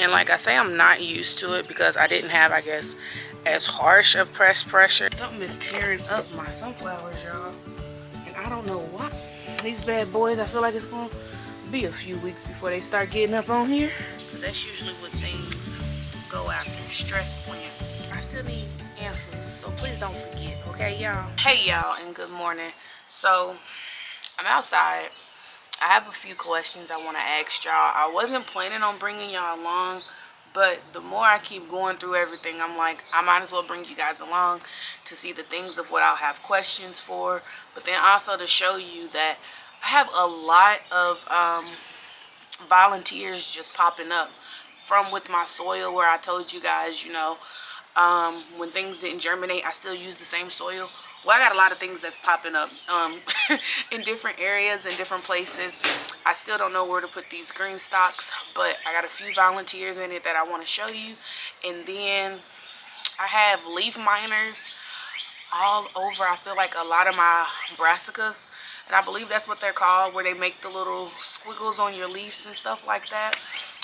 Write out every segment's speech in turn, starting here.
And like I say, I'm not used to it because I didn't have, I guess, as harsh of press pressure. Something is tearing up my sunflowers, y'all. And I don't know why. These bad boys, I feel like it's going to be a few weeks before they start getting up on here. Because that's usually what things go after. Stressed plants. I still need answers, so please don't forget, okay, y'all? Hey, y'all, and good morning. So, I'm outside. I have a few questions I want to ask y'all. I wasn't planning on bringing y'all along, but the more I keep going through everything, I'm like, I might as well bring you guys along to see the things of what I'll have questions for, but then also to show you that I have a lot of volunteers just popping up from with my soil, where I told you guys, you know, when things didn't germinate, I still use the same soil. Well, I got a lot of things that's popping up in different areas and different places. I still don't know where to put these green stalks, but I got a few volunteers in it that I want to show you. And then I have leaf miners all over, I feel like, a lot of my brassicas. And I believe that's what they're called, where they make the little squiggles on your leaves and stuff like that.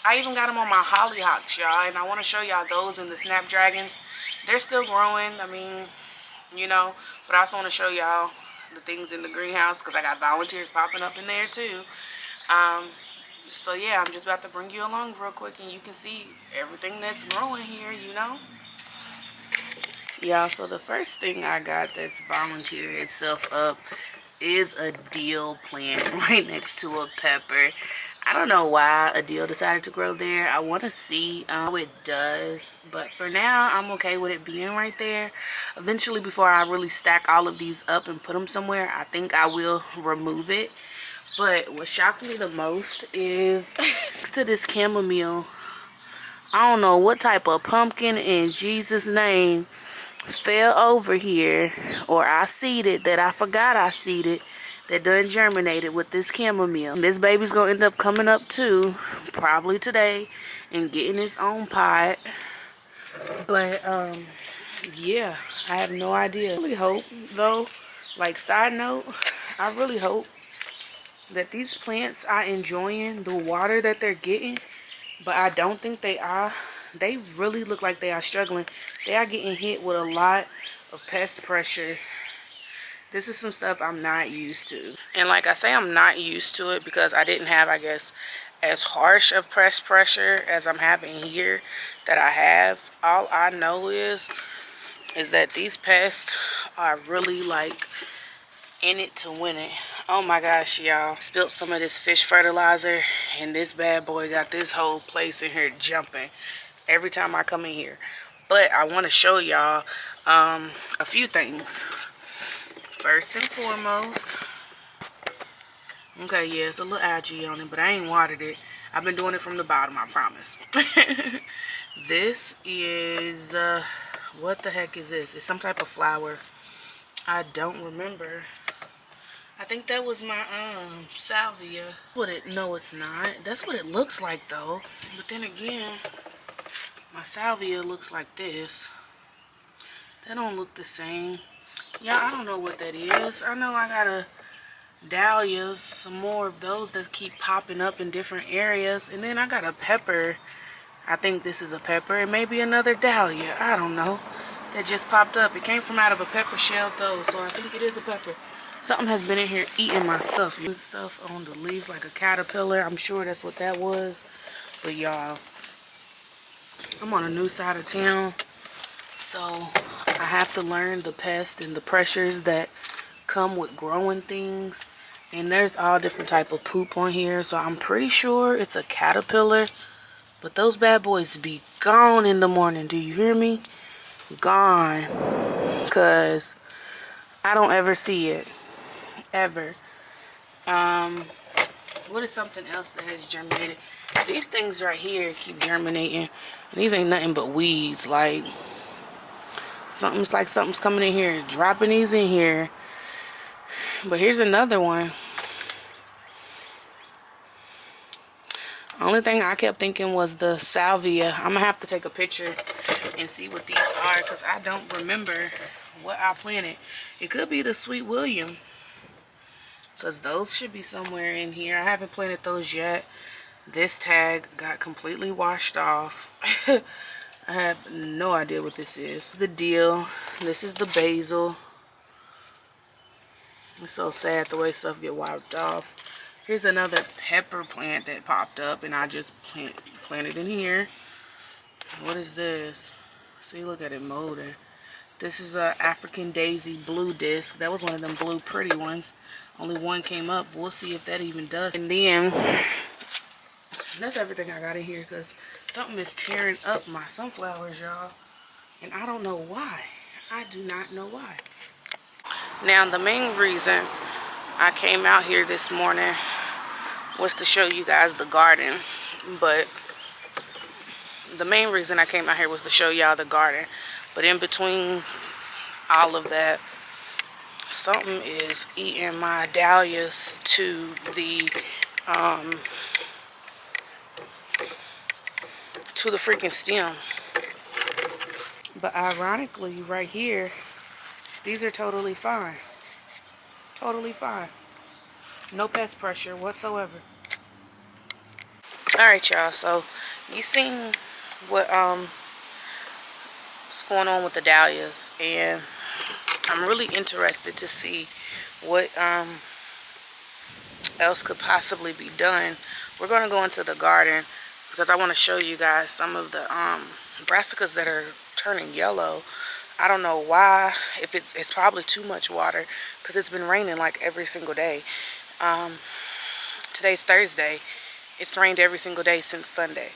I even got them on my hollyhocks, y'all, and I want to show y'all those in the snapdragons. They're still growing, I mean, you know, but I also want to show y'all the things in the greenhouse because I got volunteers popping up in there too. So yeah, I'm just about to bring you along real quick and you can see everything that's growing here, you know. Yeah, so the first thing I got that's volunteered itself up is a dill plant right next to a pepper. I don't know why a dill decided to grow there. I want to see how it does, but for now I'm okay with it being right there. Eventually, before I really stack all of these up and put them somewhere, I think I will remove it. But what shocked me the most is next to this chamomile, I don't know what type of pumpkin in Jesus' name fell over here, or I seeded that I forgot I seeded, that done germinated with this chamomile. And this baby's gonna end up coming up too, probably today, and getting its own pot. But yeah, I have no idea. I really hope though, like, side note, I really hope that these plants are enjoying the water that they're getting, but I don't think they are. They really look like they are struggling. They are getting hit with a lot of pest pressure. This is some stuff I'm not used to. And like I say, I'm not used to it because I didn't have, I guess, as harsh of pest pressure as I'm having here that I have. All I know is that these pests are really like in it to win it. Oh my gosh, y'all. Spilled some of this fish fertilizer and this bad boy got this whole place in here jumping every time I come in here. But I want to show y'all a few things. First and foremost, okay, yeah, it's a little algae on it, but I ain't watered it. I've been doing it from the bottom, I promise. This is, what the heck is this? It's some type of flower. I don't remember. I think that was my salvia. No, it's not. That's what it looks like though. But then again, my salvia looks like this. That don't look the same. Yeah, I don't know what that is. I know I got a dahlias, some more of those that keep popping up in different areas. And then I got a pepper. I think this is a pepper. It may be another dahlia. I don't know. That just popped up. It came from out of a pepper shell though, so I think it is a pepper. Something has been in here eating my stuff. Stuff on the leaves like a caterpillar. I'm sure that's what that was. But y'all, I'm on a new side of town, so I have to learn the pests and the pressures that come with growing things. And there's all different type of poop on here, so I'm pretty sure it's a caterpillar. But those bad boys be gone in the morning. Do you hear me? Gone. Because I don't ever see it. Ever. What is something else that has germinated? These things right here keep germinating. And these ain't nothing but weeds. Like something's coming in here, dropping these in here. But here's another one. Only thing I kept thinking was the salvia. I'm gonna have to take a picture and see what these are, because I don't remember what I planted. It could be the Sweet William, because those should be somewhere in here. I haven't planted those yet. This tag got completely washed off. I have no idea what this is. The deal. This is the basil. It's so sad the way stuff get wiped off. Here's another pepper plant that popped up, and I just planted in here. What is this? See, look at it molding. This is a African daisy blue disc. That was one of them blue pretty ones. Only one came up. We'll see if that even does. And then that's everything I got in here, because something is tearing up my sunflowers, y'all. And I don't know why. I do not know why. Now, the main reason I came out here this morning was to show you guys the garden. But the main reason I came out here was to show y'all the garden. But in between all of that, something is eating my dahlias to the freaking stem. But ironically, right here, these are totally fine. Totally fine. No pest pressure whatsoever. Alright, y'all, so you seen what's going on with the dahlias, and I'm really interested to see what else could possibly be done. We're going to go into the garden because I want to show you guys some of the brassicas that are turning yellow. I don't know why. If it's probably too much water, because it's been raining like every single day. Today's Thursday. It's rained every single day since Sunday.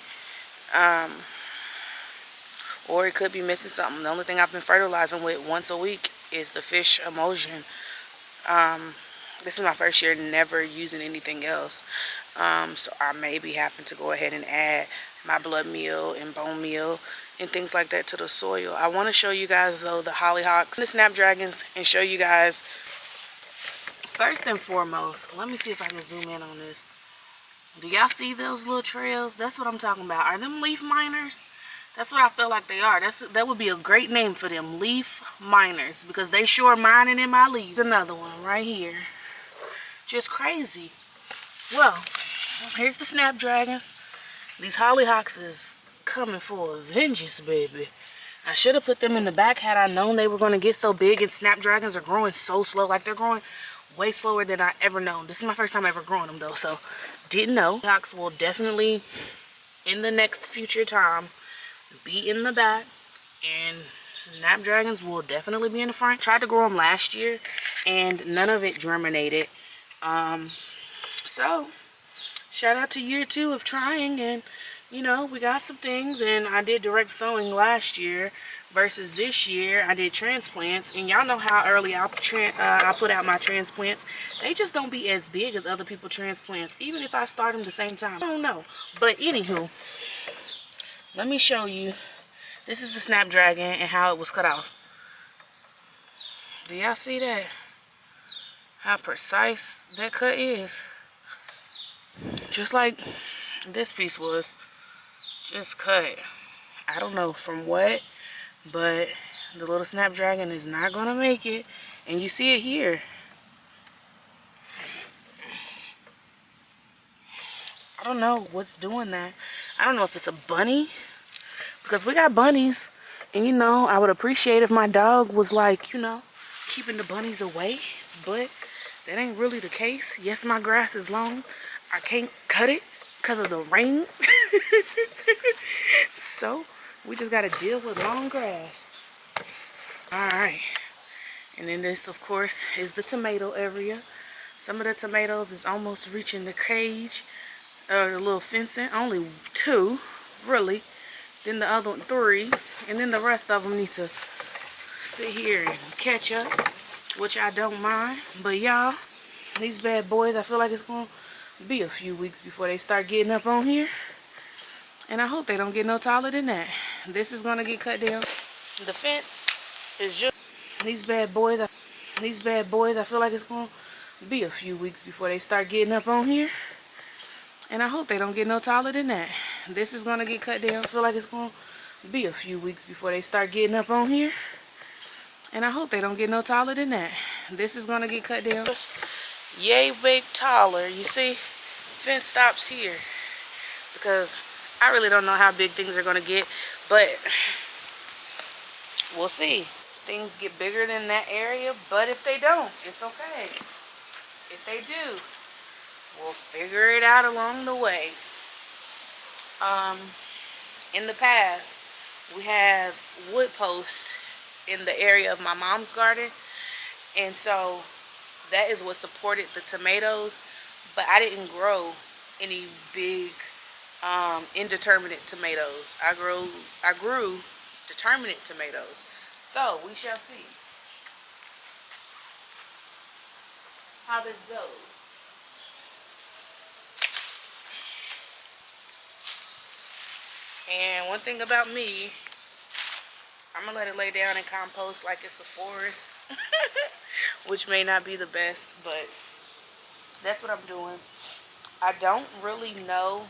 Or it could be missing something. The only thing I've been fertilizing with once a week is the fish emulsion. This is my first year never using anything else. So I may be having to go ahead and add my blood meal and bone meal and things like that to the soil. I want to show you guys, though, the hollyhocks, the snapdragons, and show you guys. First and foremost, let me see if I can zoom in on this. Do y'all see those little trails? That's what I'm talking about. Are them leaf miners? That's what I feel like they are. That would be a great name for them, leaf miners, because they sure mining in my leaves. Another one right here. Just crazy. Well, here's the snapdragons. These hollyhocks is coming for a vengeance, baby. I should have put them in the back had I known they were going to get so big, and snapdragons are growing so slow. Like, they're growing way slower than I ever known. This is my first time ever growing them, though, so didn't know. Hollyhocks will definitely, in the next future time, be in the back, and snapdragons will definitely be in the front. Tried to grow them last year, and none of it germinated. So shout out to year 2 of trying, and you know, we got some things. And I did direct sowing last year versus this year I did transplants, and y'all know how early I put out my transplants. They just don't be as big as other people transplants, even if I start them the same time. I don't know, but anywho, let me show you. This is the snapdragon and how it was cut off. Do y'all see that? How precise that cut is. Just like this piece was. Just cut. I don't know from what, but the little snapdragon is not going to make it. And you see it here. I don't know what's doing that. I don't know if it's a bunny, because we got bunnies, and you know, I would appreciate if my dog was like, you know, keeping the bunnies away, but that ain't really the case. Yes, my grass is long. I can't cut it because of the rain. So we just got to deal with long grass. Alright, and then this, of course, is the tomato area. Some of the tomatoes is almost reaching the cage, the little fencing. Only 2, really. Then the other 3, and then the rest of them need to sit here and catch up, which I don't mind. But y'all, these bad boys, I feel like it's going to be a few weeks before they start getting up on here. And I hope they don't get no taller than that. This is going to get cut down. The fence is just... These bad boys, I feel like it's going to be a few weeks before they start getting up on here. And I hope they don't get no taller than that. This is going to get cut down. I feel like it's going to be a few weeks before they start getting up on here. And I hope they don't get no taller than that. This is going to get cut down. Just yay big taller. You see? Fence stops here. because I really don't know how big things are gonna get, but we'll see. Things get bigger than that area, but if they don't, it's okay. If they do, we'll figure it out along the way. In the past, we have wood posts in the area of my mom's garden, and so that is what supported the tomatoes, but I didn't grow any big indeterminate tomatoes. I grew determinate tomatoes. So we shall see how this goes. And one thing about me, I'm gonna let it lay down and compost like it's a forest, which may not be the best, but that's what I'm doing. I don't really know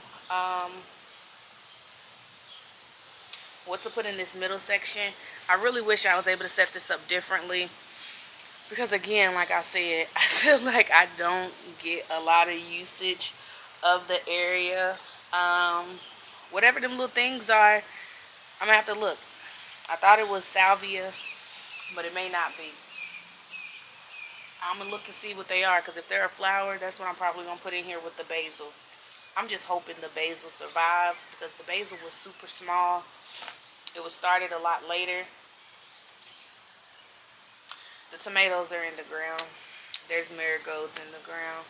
what to put in this middle section. I really wish I was able to set this up differently, because again, like I said, I feel like I don't get a lot of usage of the area. Whatever them little things are, I'm gonna have to look. I thought it was salvia, but it may not be. I'm gonna look and see what they are, because if they're a flower, that's what I'm probably gonna put in here with the basil. I'm just hoping the basil survives, because the basil was super small. It was started a lot later. The tomatoes are in the ground. There's marigolds in the ground.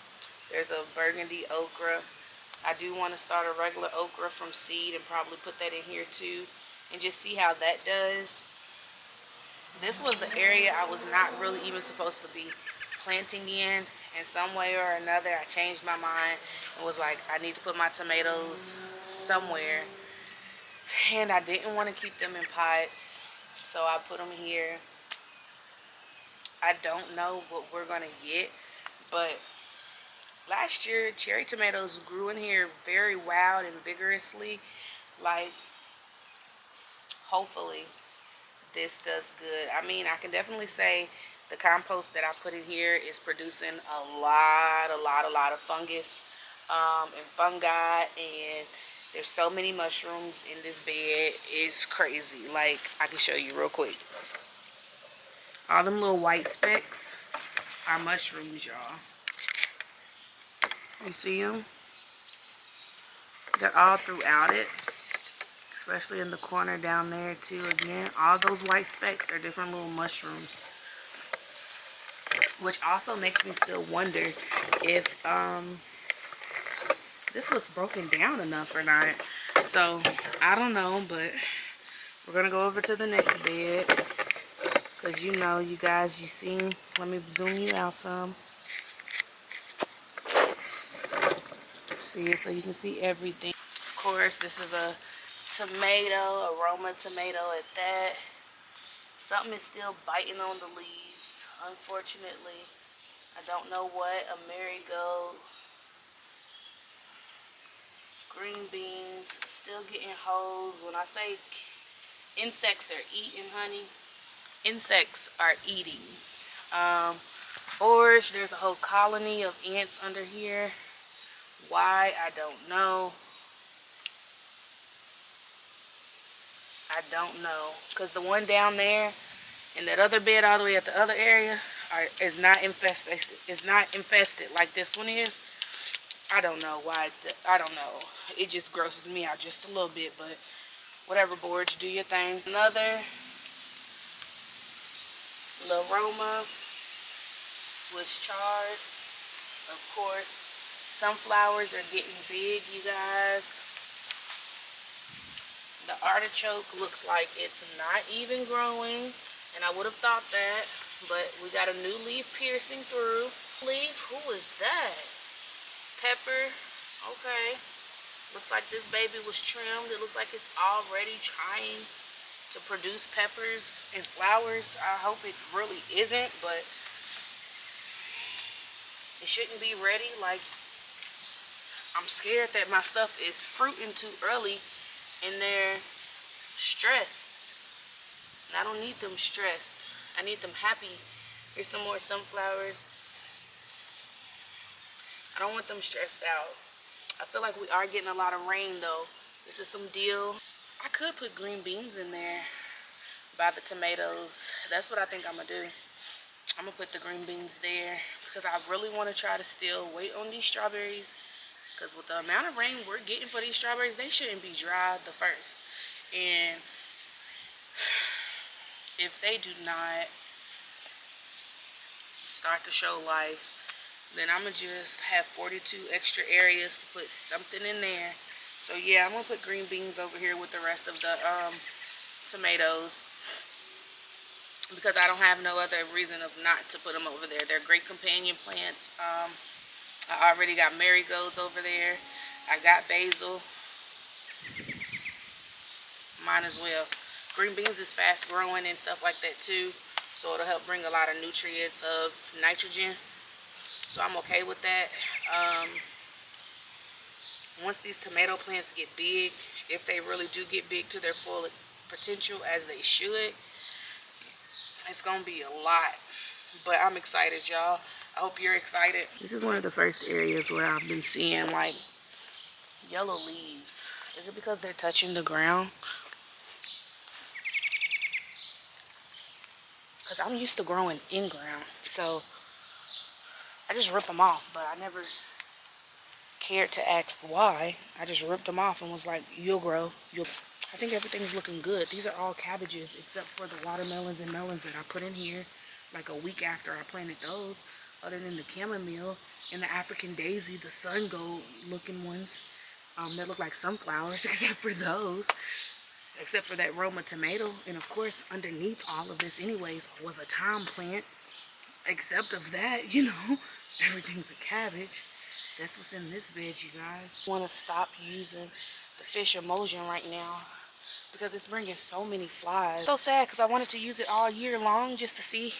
There's a burgundy okra. I do want to start a regular okra from seed and probably put that in here too, and just see how that does. This was the area I was not really even supposed to be planting in. In some way or another, I changed my mind and was like, I need to put my tomatoes somewhere. And I didn't want to keep them in pots, so I put them here. I don't know what we're going to get, but last year, cherry tomatoes grew in here very wild and vigorously. Like, hopefully this does good. I mean, I can definitely say the compost that I put in here is producing a lot of fungus and fungi, and there's so many mushrooms in this bed. It's crazy. Like, I can show you real quick. All them little white specks are mushrooms, y'all. You see them? They're all throughout it, especially in the corner down there too. Again, all those white specks are different little mushrooms, which also makes me still wonder if this was broken down enough or not. So I don't know, but we're gonna go over to the next bed, because you know, you guys, you seen, let me zoom you out some. See it so you can see everything. Of course, this is a tomato, aroma tomato at that. Something is still biting on the leaves, unfortunately. I don't know what. A marigold. Green beans, still getting holes. When I say insects are eating, honey, insects are eating. Borage, there's a whole colony of ants under here. Why, I don't know. I don't know. Because the one down there in that other bed all the way at the other area is not infested. It's not infested like this one is. I don't know why. I don't know. It just grosses me out just a little bit, but whatever, borage, do your thing. Another aroma, Swiss chards. Of course, sunflowers are getting big, you guys. The artichoke looks like it's not even growing, and I would have thought that, but we got a new leaf piercing through. Leaf, who is that? Pepper, okay. Looks like this baby was trimmed. It looks like it's already trying to produce peppers and flowers. I hope it really isn't, but it shouldn't be ready. Like, I'm scared that my stuff is fruiting too early and they're stressed. And I don't need them stressed. I need them happy. Here's some more sunflowers. I don't want them stressed out. I feel like we are getting a lot of rain though. This is some deal. I could put green beans in there by the tomatoes. That's what I think I'm gonna do. I'm gonna put the green beans there because I really want to try to still wait on these strawberries, because with the amount of rain we're getting for these strawberries, they shouldn't be dry the first. And if they do not start to show life, then I'm gonna just have 42 extra areas to put something in there. So yeah, I'm gonna put green beans over here with the rest of the tomatoes, because I don't have no other reason of not to put them over there. They're great companion plants. I already got marigolds over there. I got basil. Mine as well. Green beans is fast growing and stuff like that too, so it'll help bring a lot of nutrients of nitrogen. So I'm okay with that. Once these tomato plants get big, if they really do get big to their full potential as they should, it's gonna be a lot. But I'm excited, y'all. I hope you're excited. This is one of the first areas where I've been seeing like yellow leaves. Is it because they're touching the ground? Because I'm used to growing in ground, so I just rip them off, but I never cared to ask why. I just ripped them off and was like, you'll grow. I think everything's looking good. These are all cabbages except for the watermelons and melons that I put in here like a week after I planted those. Other than the chamomile and the African daisy, the sun gold looking ones that look like sunflowers, except for those. Except for that Roma tomato. And of course, underneath all of this anyways was a thyme plant. Except of that, you know, everything's a cabbage. That's what's in this bed, you guys. I want to stop using the fish emulsion right now because it's bringing so many flies. So sad because I wanted to use it all year long just to see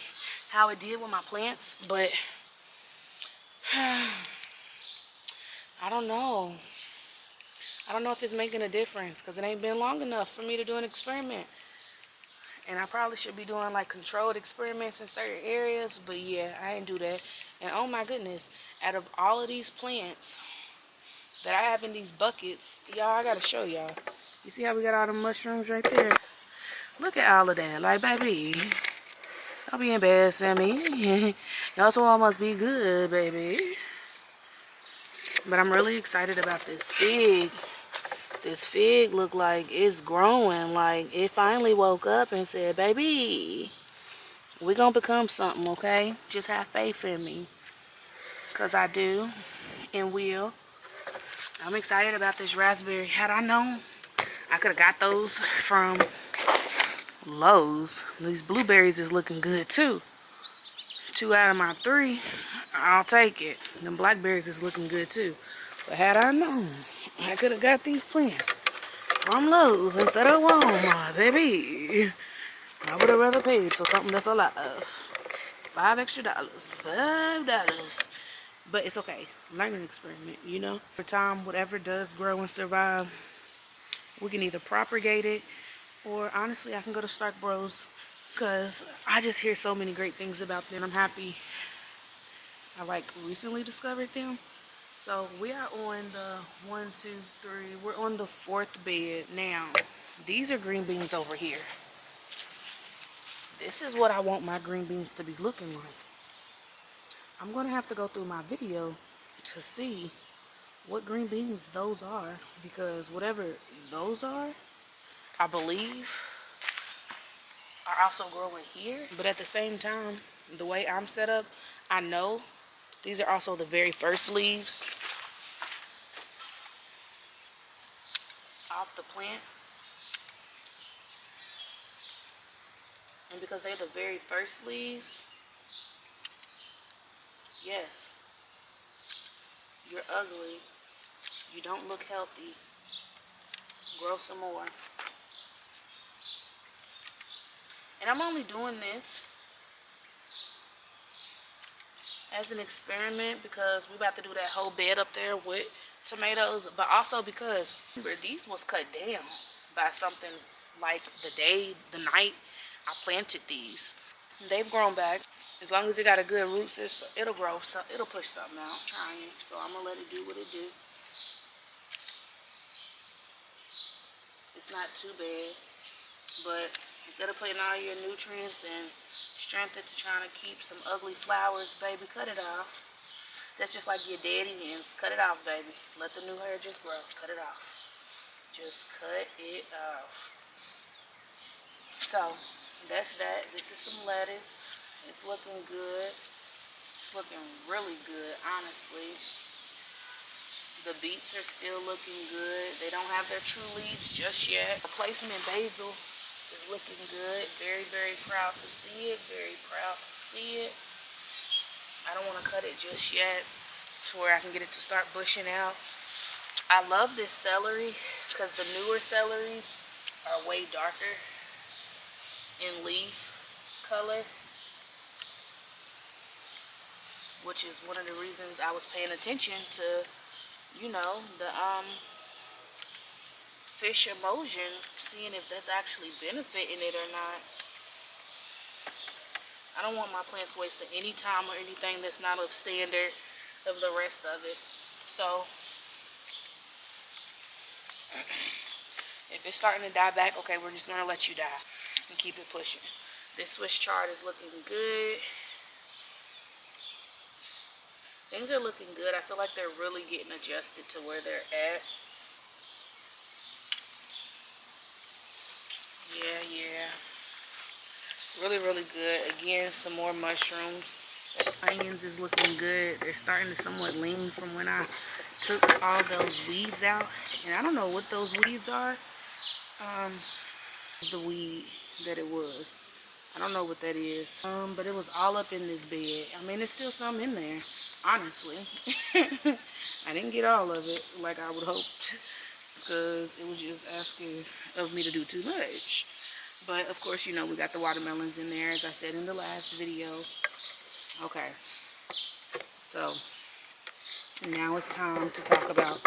how it did with my plants. But I don't know. I don't know if it's making a difference because it ain't been long enough for me to do an experiment. And I probably should be doing like controlled experiments in certain areas, but yeah, I didn't do that. And oh my goodness, out of all of these plants that I have in these buckets, y'all, I gotta show y'all. You see how we got all the mushrooms right there? Look at all of that. Like, baby, don't be embarrassing me. Y'all so all must be good, baby. But I'm really excited about this fig. This fig look like it's growing. Like it finally woke up and said, baby, we're gonna become something, okay? Just have faith in me. Because I do and will. I'm excited about this raspberry. Had I known, I could have got those from Lowe's. These blueberries is looking good too. 2 out of my 3, I'll take it. Them blackberries is looking good too. But had I known, I could have got these plants from Lowe's instead of Walmart, baby. I would have rather paid for something that's alive. $5 extra. $5. But it's okay. Learning experiment, you know. For time, whatever does grow and survive, we can either propagate it, or honestly, I can go to Stark Bros, because I just hear so many great things about them. I'm happy I like recently discovered them. So we are on the 1, 2, 3. We're on the 4th bed now. These are green beans over here. This is what I want my green beans to be looking like. I'm gonna have to go through my video to see what green beans those are, because whatever those are, I believe are also growing here. But at the same time, the way I'm set up, I know these are also the very first leaves off the plant. And because they're the very first leaves, yes, you're ugly. You don't look healthy. Grow some more. And I'm only doing this as an experiment because we're about to do that whole bed up there with tomatoes, but also because remember, these was cut down by something like the night I planted these. They've grown back. As long as it got a good root system, it'll grow, so it'll push something out. I'm trying, so I'm gonna let it do what it do. It's not too bad. But instead of putting all your nutrients and strength into trying to keep some ugly flowers, baby, cut it off. That's just like your dead ends. Cut it off, baby. Let the new hair just grow. Cut it off. Just cut it off. So, that's that. This is some lettuce. It's looking good. It's looking really good, honestly. The beets are still looking good. They don't have their true leaves just yet. Replacement basil is looking good. Very, very proud to see it. Very proud to see it. I don't want to cut it just yet to where I can get it to start bushing out. I love this celery because the newer celeries are way darker in leaf color, which is one of the reasons I was paying attention to, you know, the fish emulsion, seeing if that's actually benefiting it or not. I don't want my plants wasting any time or anything that's not of standard of the rest of it. So if it's starting to die back, okay, we're just gonna let you die and keep it pushing. This Swiss chard is looking good. Things are looking good. I feel like they're really getting adjusted to where they're at. Yeah. Really, really good. Again, some more mushrooms. Onions is looking good. They're starting to somewhat lean from when I took all those weeds out. And I don't know what those weeds are. The weed that it was. I don't know what that is. But it was all up in this bed. I mean, there's still some in there, honestly. I didn't get all of it like I would hoped, because it was just asking of me to do too much. But of course, you know, we got the watermelons in there, as I said in the last video. Okay, so now it's time to talk about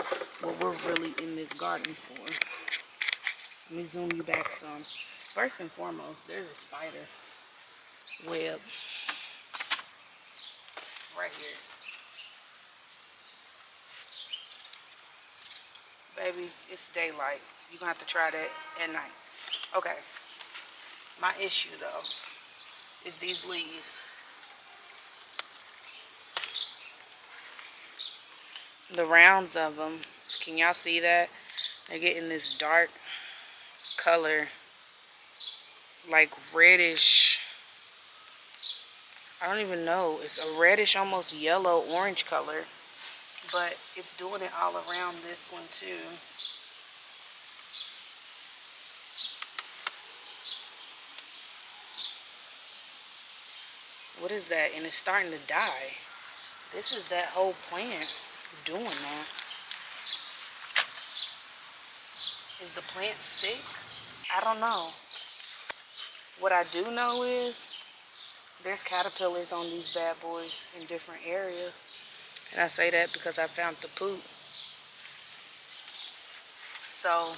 what we're really in this garden for. Let me zoom you back some. First and foremost, there's a spider web right here. Baby, it's daylight. You're gonna have to try that at night. Okay. My issue though is these leaves. The rounds of them, can y'all see that? They're getting this dark color, like reddish. I don't even know. It's a reddish, almost yellow orange color, but it's doing it all around this one too. What is that? And it's starting to die. This is that whole plant doing that. Is the plant sick? I don't know. What I do know is there's caterpillars on these bad boys in different areas. And I say that because I found the poop. So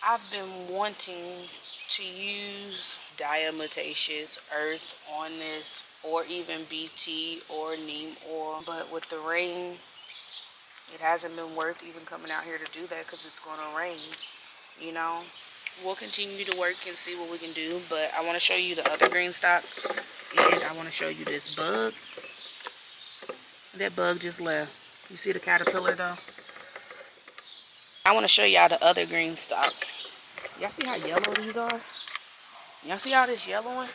I've been wanting to use diatomaceous earth on this, or even BT or neem oil, but with the rain, it hasn't been worth even coming out here to do that because it's going to rain, you know. We'll continue to work and see what we can do, but I want to show you the other green stock, and I want to show you this bug. That bug just left. You see the caterpillar though? I want to show y'all the other green stock. Y'all see how yellow these are? Y'all see all this yellowing?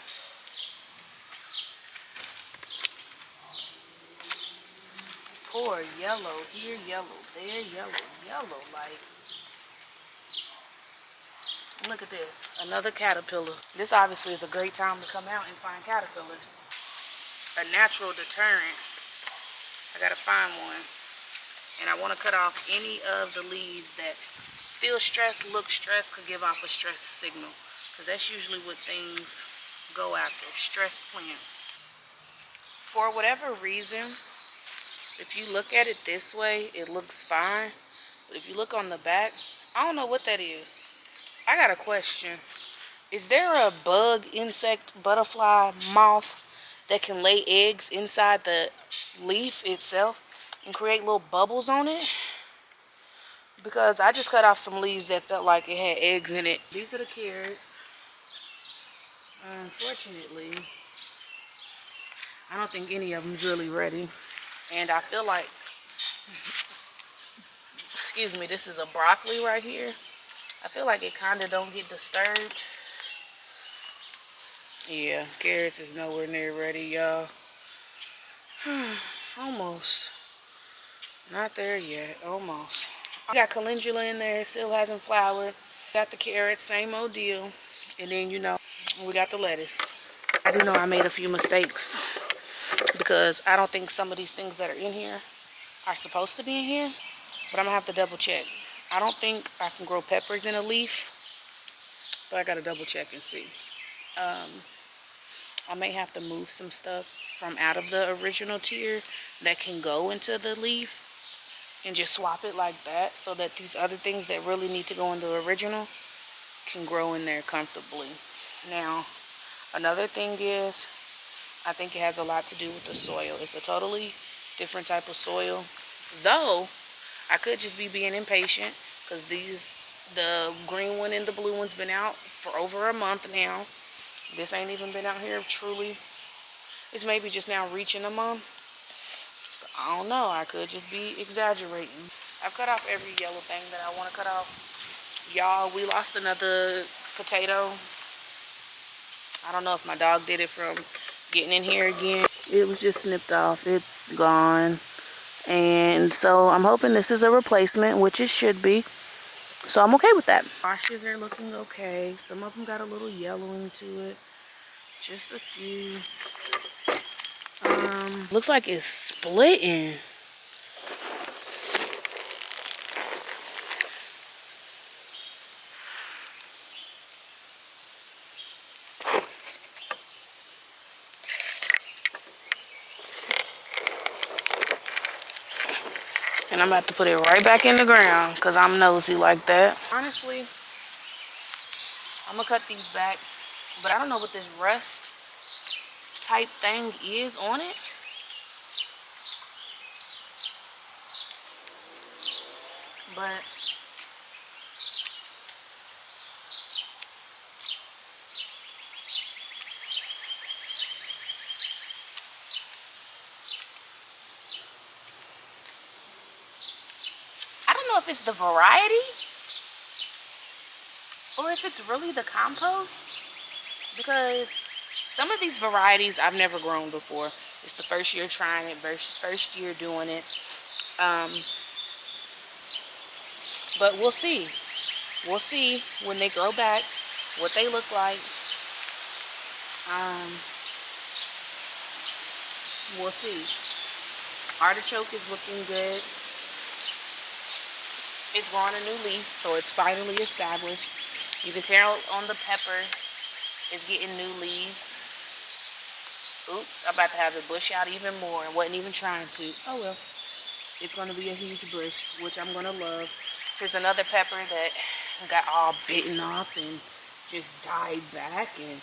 Poor yellow, here yellow, there yellow, like. Look at this, another caterpillar. This obviously is a great time to come out and find caterpillars. A natural deterrent. I gotta find one. And I want to cut off any of the leaves that feel stressed, look stressed, could give off a stress signal. Because that's usually what things go after, stressed plants. For whatever reason, if you look at it this way, it looks fine. But if you look on the back, I don't know what that is. I got a question. Is there a bug, insect, butterfly, moth that can lay eggs inside the leaf itself and create little bubbles on it? because I just cut off some leaves that felt like it had eggs in it. These are the carrots. Unfortunately, I don't think any of them's really ready. And I feel like, excuse me, this is a broccoli right here. I feel like it kind of don't get disturbed. Yeah, carrots is nowhere near ready, y'all. Almost. Not there yet. Almost. I got calendula in there. It still hasn't flowered. Got the carrots. Same old deal. And then, you know, we got the lettuce. I do know I made a few mistakes because I don't think some of these things that are in here are supposed to be in here. But I'm going to have to double check. I don't think I can grow peppers in a leaf. But I got to double check and see. I may have to move some stuff from out of the original tier that can go into the leaf and just swap it like that so that these other things that really need to go in the original can grow in there comfortably. Now, another thing is, I think it has a lot to do with the soil. It's a totally different type of soil. Though, I could just be being impatient because the green one and the blue one's been out for over a month now. This ain't even been out here truly. It's maybe just now reaching a month. So I don't know. I could just be exaggerating. I've cut off every yellow thing that I want to cut off. Y'all, we lost another potato. I don't know if my dog did it from getting in here again. It was just snipped off. It's gone. And so I'm hoping this is a replacement, which it should be. So I'm okay with that. Squashes are looking okay. Some of them got a little yellowing to it. Just a few. Looks like it's splitting. And I'm about to put it right back in the ground because I'm nosy like that. Honestly, I'm going to cut these back. But I don't know what this rust type thing is on it. But I don't know if it's the variety or if it's really the compost, because some of these varieties I've never grown before. It's the first year trying it, first year doing it. But we'll see. We'll see when they grow back what they look like. We'll see. Artichoke is looking good. It's growing a new leaf, so it's finally established. You can tell on the pepper, it's getting new leaves. Oops, I'm about to have the bush out even more and wasn't even trying to. Oh well. It's going to be a huge bush, which I'm going to love. There's another pepper that got all bitten off and just died back, and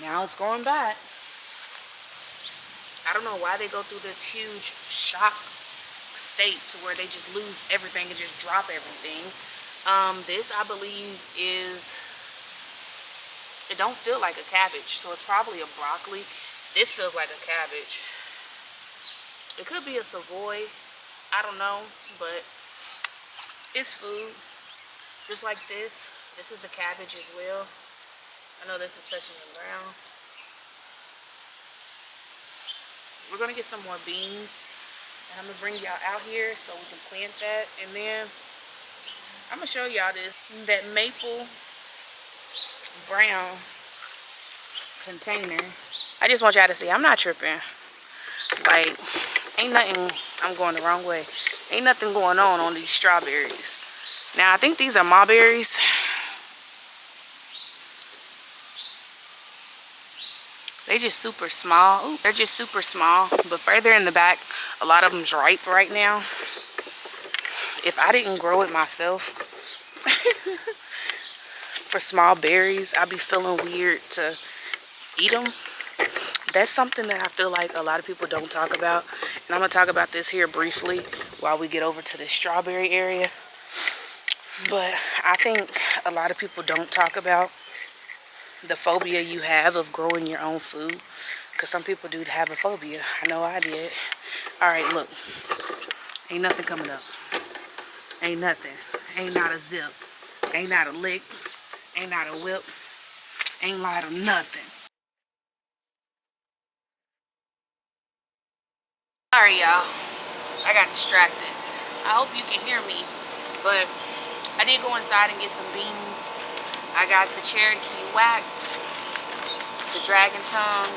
now it's growing back. I don't know why they go through this huge shock state to where they just lose everything and just drop everything. This, I believe, it don't feel like a cabbage, so it's probably a broccoli. This feels like a cabbage. It could be a Savoy. I don't know, but it's food. Just like this. This is a cabbage as well. I know this is touching the ground. We're going to get some more beans. And I'm going to bring y'all out here so we can plant that. And then I'm going to show y'all this. That maple brown container. I just want y'all to see. I'm not tripping. Like, ain't nothing. I'm going the wrong way. Ain't nothing going on these strawberries. Now, I think these are mulberries. They just super small. Ooh, they're just super small. But further in the back, a lot of them's ripe right now. If I didn't grow it myself, for small berries, I'd be feeling weird to eat them. That's something that I feel like a lot of people don't talk about. And I'm going to talk about this here briefly while we get over to the strawberry area. But I think a lot of people don't talk about the phobia you have of growing your own food. Because some people do have a phobia. I know I did. Alright, look. Ain't nothing coming up. Ain't nothing. Ain't not a zip. Ain't not a lick. Ain't not a whip. Ain't light of nothing. Sorry, y'all. I got distracted. I hope you can hear me. But I did go inside and get some beans. I got the Cherokee wax, the dragon tongue,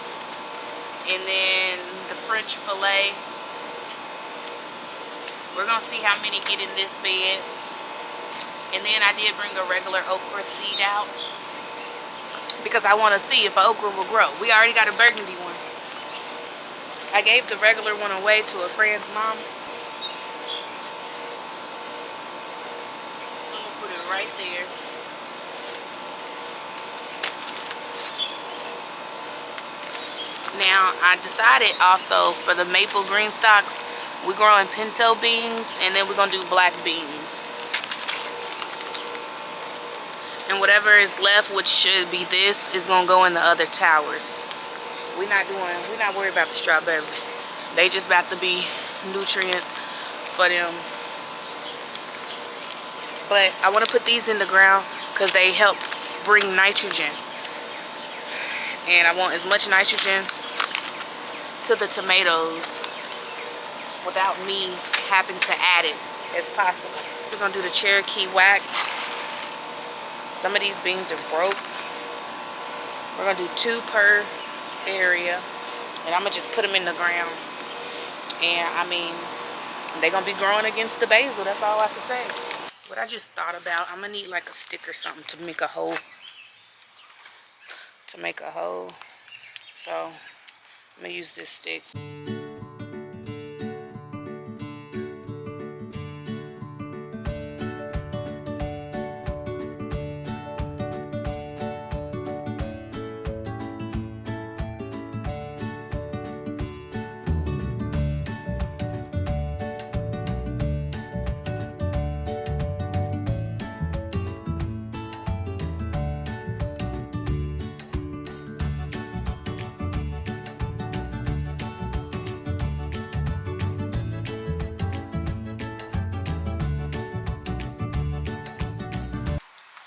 and then the French fillet. We're gonna see how many get in this bed. And then I did bring a regular okra seed out because I want to see if an okra will grow. We already got a burgundy one. I gave the regular one away to a friend's mom. I'm gonna put it right there. Now I decided also for the maple green stalks, we're growing pinto beans, and then we're gonna do black beans. And whatever is left, which should be this, is gonna go in the other towers. We're not worried about the strawberries. They just about to be nutrients for them. But I want to put these in the ground because they help bring nitrogen. And I want as much nitrogen to the tomatoes without me having to add it as possible. We're gonna do the Cherokee wax. Some of these beans are broke. We're gonna do 2 per area, and I'm gonna just put them in the ground. And I mean, they're gonna be growing against the basil. That's all I can say. What I just thought about, I'm gonna need like a stick or something to make a hole. So I'm gonna use this stick.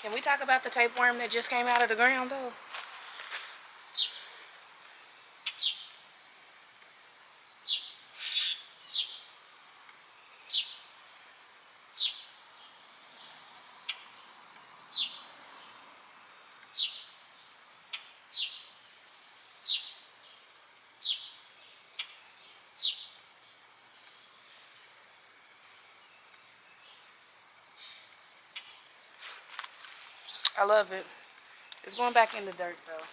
Can we talk about the tapeworm that just came out of the ground though? I love it. It's going back in the dirt though.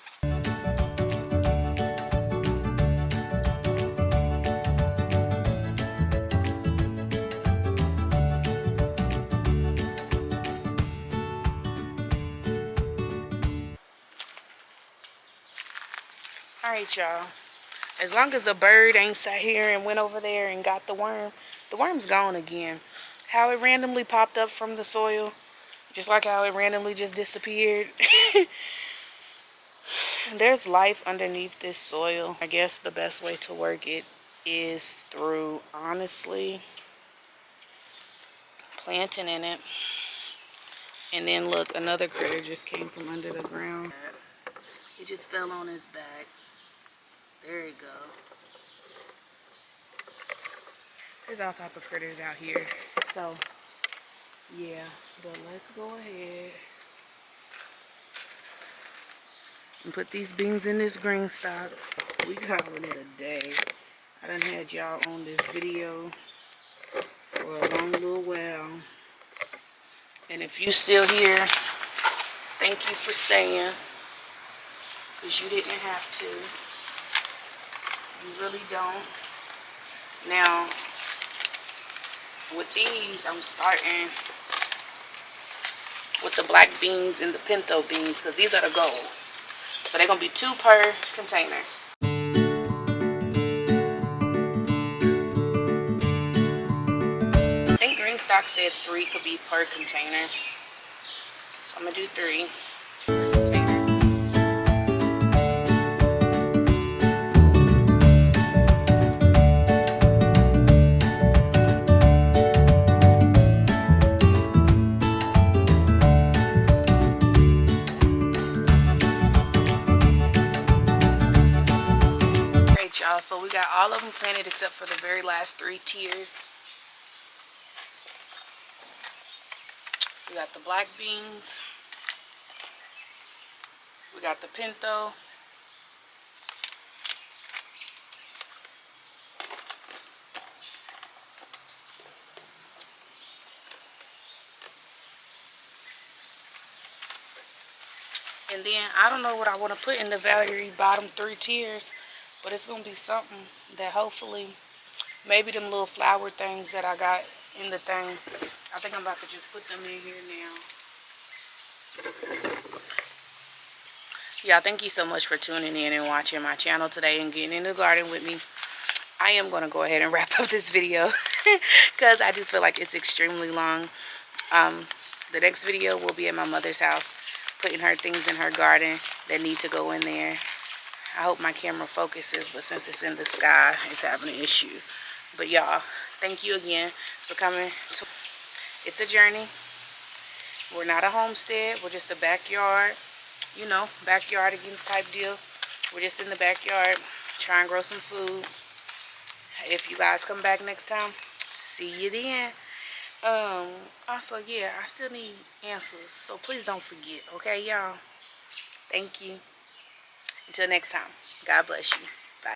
Alright, y'all. As long as a bird ain't sat here and went over there and got the worm's gone again. How it randomly popped up from the soil, just like how it randomly just disappeared. There's life underneath this soil. I guess the best way to work it is through, honestly, planting in it. And then look, another critter just came from under the ground. He just fell on his back. There you go. There's all type of critters out here. So, yeah. But let's go ahead and put these beans in this green stock. We calling it a day. I done had y'all on this video for a long little while. And if you still here, thank you for staying. Because you didn't have to. You really don't. Now, with these, I'm starting with the black beans and the pinto beans because these are the gold. So they're going to be 2 per container. stock said 3 could be per container. So I'm gonna do 3. Alright, y'all, so we got all of them planted except for the very last 3 tiers. We got the black beans. We got the pinto. And then I don't know what I want to put in the very bottom 3 tiers, but it's going to be something that hopefully, maybe them little flower things that I got in the thing, I think I'm about to just put them in here now. Yeah, thank you so much for tuning in and watching my channel today and getting in the garden with me. I am going to go ahead and wrap up this video because I do feel like it's extremely long. The next video will be at my mother's house, putting her things in her garden that need to go in there. I hope my camera focuses, but since it's in the sky, it's having an issue. But y'all, thank you again for coming. It's a journey. We're not a homestead. We're just a backyard, you know, backyard against type deal. We're just in the backyard trying to grow some food. If you guys come back next time, see you then. Also, yeah, I still need answers, so please don't forget, okay, y'all? Thank you. Until next time, God bless you.